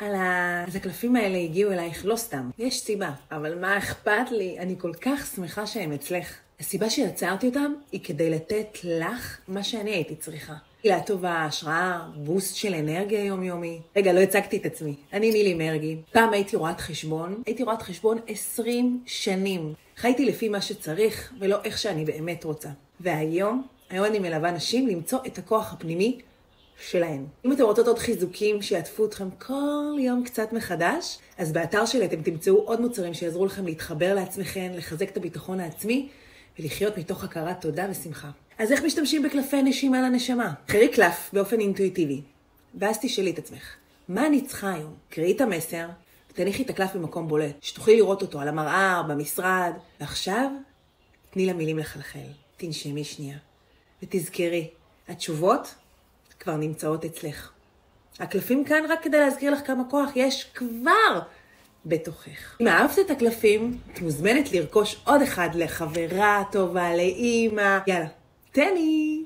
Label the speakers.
Speaker 1: אז הקלפים האלה הגיעו אלייך לא סתם. יש סיבה, אבל מה אכפת לי? אני כל כך שמחה שהם אצלך. הסיבה שיצרתי אותם היא כדי לתת לך מה שאני הייתי צריכה. הילה טובה, השראה, בוסט של אנרגיה יומיומי. רגע, לא הצגתי את עצמי. אני נילי מרגי. פעם הייתי רואת חשבון 20 שנים. חייתי לפי מה שצריך ולא איך שאני באמת רוצה. והיום אני מלווה נשים למצוא את הכוח הפנימי שלהן. אם אתם רוצות עוד חיזוקים שיעטפו אתכם כל יום קצת מחדש, אז באתר שלי אתם תמצאו עוד מוצרים שיעזרו לכם להתחבר לעצמכם, לחזק את הביטחון העצמי ולחיות מתוך הכרת תודה ושמחה. אז איך משתמשים בקלפי נשימה לנשמה? קראי קלף באופן אינטואיטיבי, ואז תשאלי את עצמך, מה אני צריכה היום? קראי את המסר, ותניחי את הקלף במקום בולט, שתוכלי לראות אותו על המראה, במשרד, ועכשיו תני למילים לחלחל. תנשמי שנייה, ותזכרי, התשובות כבר נמצאות אצלך. הקלפים כאן רק כדי להזכיר לך כמה כוח יש כבר בתוכך. אם אהבת את הקלפים, את מוזמנת לרכוש עוד אחד לחברה טובה, לאמא. יאללה, תן לי!